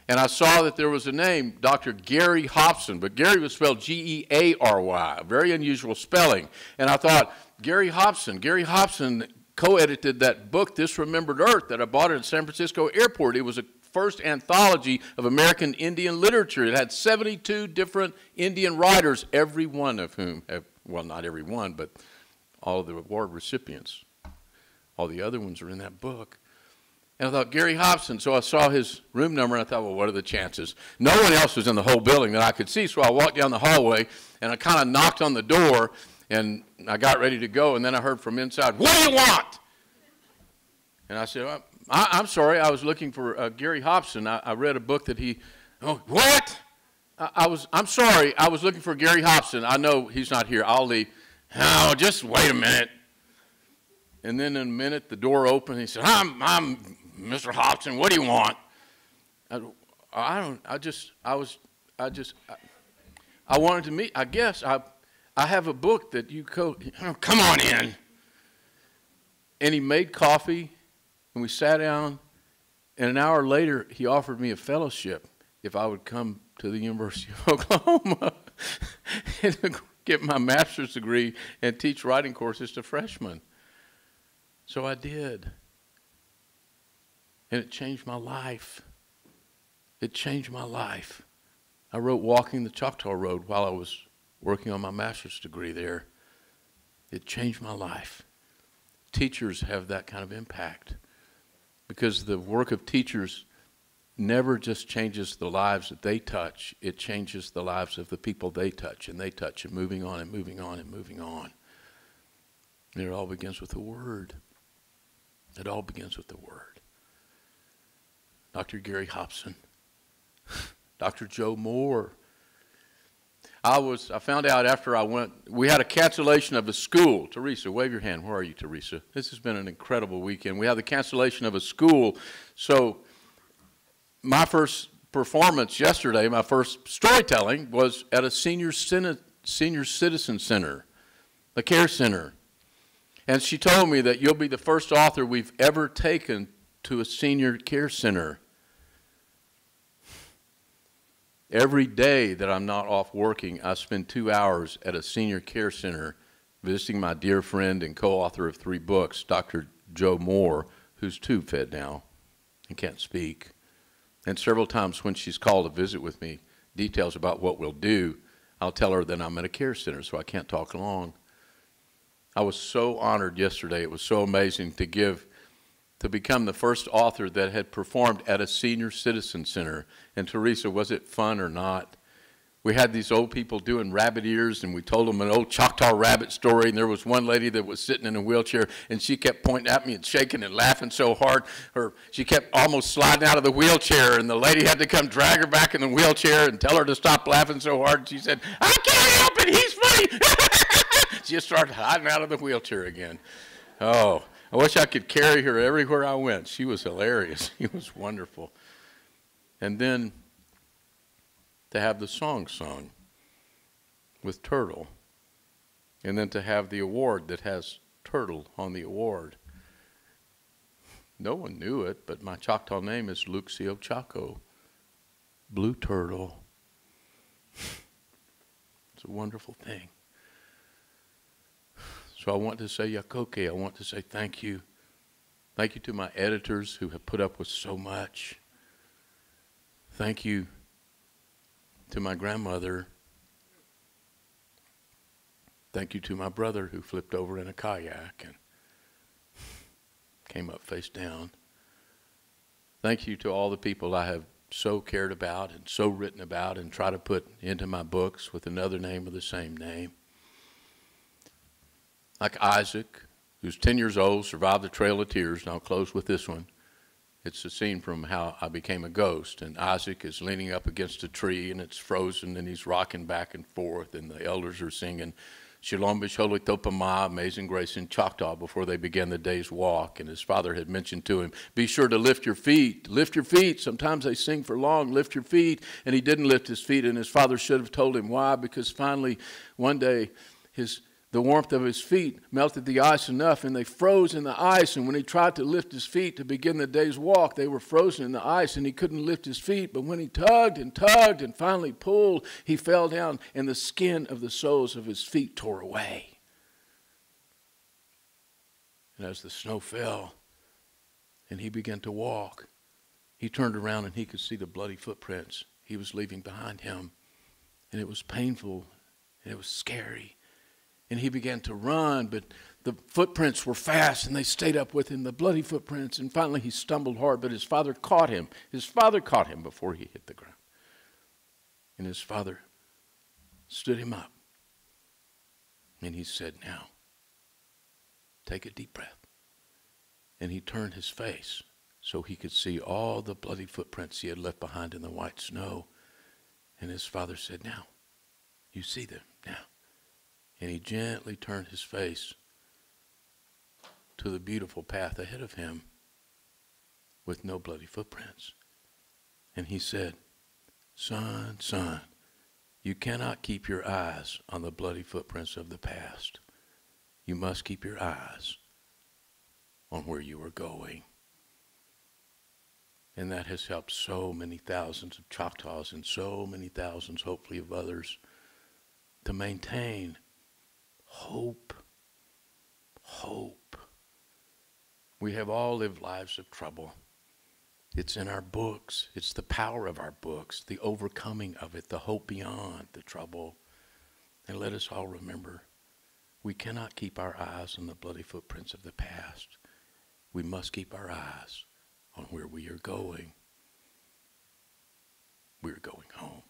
And I saw that there was a name, Dr. Gary Hobson, but Gary was spelled G-E-A-R-Y, a very unusual spelling. And I thought, Gary Hobson co-edited that book, This Remembered Earth, that I bought at San Francisco Airport. It was a first anthology of American Indian literature. It had 72 different Indian writers, every one of whom have, well, not every one, but all of the award recipients. All the other ones are in that book. And I thought, Gary Hobson. So I saw his room number, and I thought, well, what are the chances? No one else was in the whole building that I could see, so I walked down the hallway, and I kind of knocked on the door, and I got ready to go, and then I heard from inside, what do you want? And I said, I'm sorry, I was looking for Gary Hobson. I read a book that he, oh, what? I'm sorry, I was looking for Gary Hobson. I know he's not here. I'll leave. Oh, just wait a minute. And then in a minute, the door opened. He said, I'm Mr. Hobson. What do you want? I wanted to meet. I guess I have a book that you come on in. And he made coffee, and we sat down. And an hour later, he offered me a fellowship if I would come to the University of Oklahoma and get my master's degree and teach writing courses to freshmen. So I did. And it changed my life. It changed my life. I wrote Walking the Choctaw Road while I was working on my master's degree there. It changed my life. Teachers have that kind of impact because the work of teachers never just changes the lives that they touch. It changes the lives of the people they touch, and moving on and moving on and moving on. And it all begins with the Word. It all begins with the Word. Dr. Gary Hobson, Dr. Joe Moore. I found out after I went, we had a cancellation of a school. Teresa, wave your hand. Where are you, Teresa? This has been an incredible weekend. We had the cancellation of a school. So my first performance yesterday, my first storytelling, was at a senior citizen center, a care center. And she told me that you'll be the first author we've ever taken to a senior care center. Every day that I'm not off working, I spend 2 hours at a senior care center visiting my dear friend and co-author of 3 books, Dr. Joe Moore, who's tube-fed now and can't speak. And several times when she's called to visit with me, details about what we'll do, I'll tell her that I'm at a care center, so I can't talk long. I was so honored yesterday. It was so amazing to become the first author that had performed at a senior citizen center. And Teresa, was it fun or not? We had these old people doing rabbit ears, and we told them an old Choctaw rabbit story, and there was one lady that was sitting in a wheelchair, and she kept pointing at me and shaking and laughing so hard, she kept almost sliding out of the wheelchair, and the lady had to come drag her back in the wheelchair and tell her to stop laughing so hard. She said, I can't help it, he's funny. She just started hiding out of the wheelchair again. Oh, I wish I could carry her everywhere I went. She was hilarious. She was wonderful. And then to have the song sung with Turtle, and then to have the award that has Turtle on the award. No one knew it, but my Choctaw name is Luxio Chaco, Blue Turtle. It's a wonderful thing. So I want to say Yakoke. I want to say thank you. Thank you to my editors who have put up with so much. Thank you to my grandmother. Thank you to my brother who flipped over in a kayak and came up face down. Thank you to all the people I have so cared about and so written about and try to put into my books with another name or the same name. Like Isaac, who's 10 years old, survived the Trail of Tears, and I'll close with this one. It's a scene from How I Became a Ghost, and Isaac is leaning up against a tree, and it's frozen, and he's rocking back and forth, and the elders are singing Shalom B'Sholit Topama, Amazing Grace in Choctaw before they began the day's walk, and his father had mentioned to him, be sure to lift your feet, lift your feet. Sometimes they sing for long, lift your feet, and he didn't lift his feet, and his father should have told him why, because finally one day his The warmth of his feet melted the ice enough, and they froze in the ice. And when he tried to lift his feet to begin the day's walk, they were frozen in the ice, and he couldn't lift his feet. But when he tugged and finally pulled, he fell down, and the skin of the soles of his feet tore away. And as the snow fell and he began to walk, he turned around and he could see the bloody footprints he was leaving behind him. And it was painful, and it was scary. And he began to run, but the footprints were fast, and they stayed up with him, the bloody footprints. And finally he stumbled hard, but his father caught him. His father caught him before he hit the ground. And his father stood him up. And he said, "Now, take a deep breath." And he turned his face so he could see all the bloody footprints he had left behind in the white snow. And his father said, "Now, you see them now." And he gently turned his face to the beautiful path ahead of him with no bloody footprints. And he said, son, you cannot keep your eyes on the bloody footprints of the past. You must keep your eyes on where you are going." And that has helped so many thousands of Choctaws and so many thousands, hopefully, of others to maintain hope. Hope. We have all lived lives of trouble. It's in our books. It's the power of our books, the overcoming of it, the hope beyond the trouble. And let us all remember, we cannot keep our eyes on the bloody footprints of the past. We must keep our eyes on where we are going. We're going home.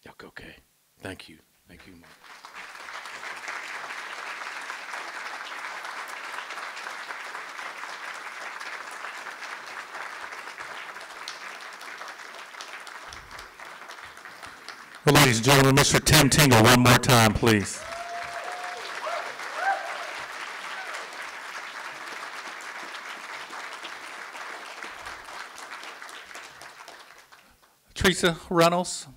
Yuck, okay. Thank you. Thank you, Mark. Well, ladies and gentlemen, Mr. Tim Tingle, one more time, please. Teresa Reynolds.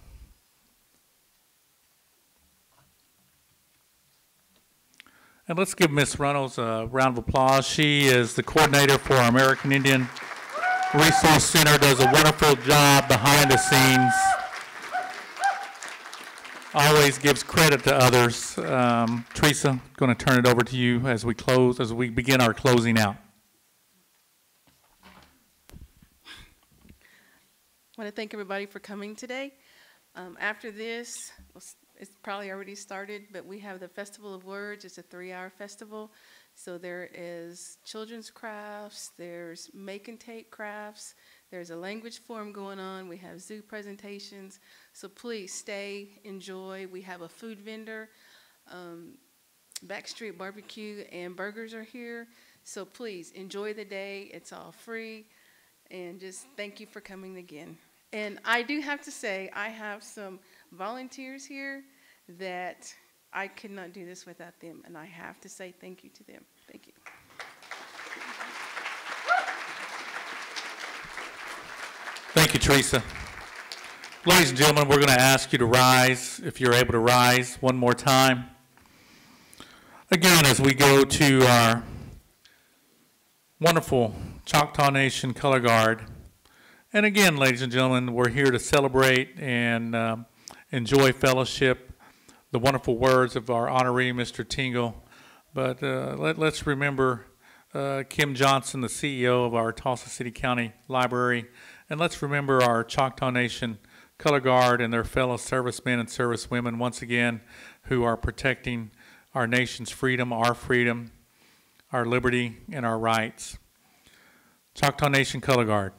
And let's give Miss Reynolds a round of applause. She is the coordinator for our American Indian Resource Center, does a wonderful job behind the scenes. Always gives credit to others. Teresa, going to turn it over to you as we begin our closing out. I want to thank everybody for coming today. After this, it's probably already started, but we have the Festival of Words. It's a 3-hour festival. So there is children's crafts, there's make and take crafts, there's a language forum going on, we have zoo presentations. So please stay, enjoy. We have a food vendor, Backstreet Barbecue and burgers are here. So please enjoy the day. It's all free. And just thank you for coming again. And I do have to say, I have some volunteers here that I could not do this without them, and I have to say thank you to them. Thank you. Thank you, Teresa. Ladies and gentlemen, we're going to ask you to rise, if you're able to rise, one more time. Again, as we go to our wonderful Choctaw Nation Color Guard. And again, ladies and gentlemen, we're here to celebrate and enjoy fellowship, the wonderful words of our honoree, Mr. Tingle. But let's remember Kim Johnson, the CEO of our Tulsa City County Library. And let's remember our Choctaw Nation Color Guard and their fellow servicemen and servicewomen, once again, who are protecting our nation's freedom, our liberty, and our rights. Choctaw Nation Color Guard.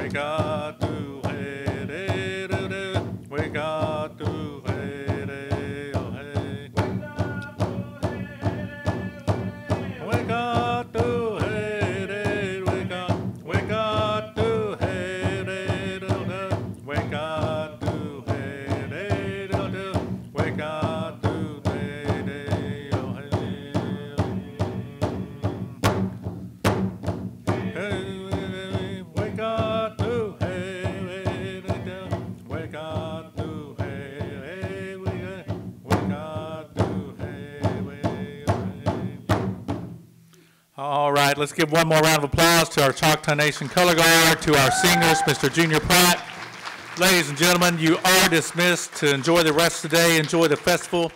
wake up to hey, day, do, do. Wake up to hey, day, oh, hey. Wake up to hey, day, wake up to hey, day, do, do. Wake up to hey, day, do, do. Wake up to hey, day, oh, hey. Hey, wake up to hey, wake up to hey, wake up to hey. All right, let's give one more round of applause to our Choctaw Nation Color Guard, to our singers, Mr. Junior Pratt. Ladies and gentlemen, you are dismissed to enjoy the rest of the day, enjoy the festival.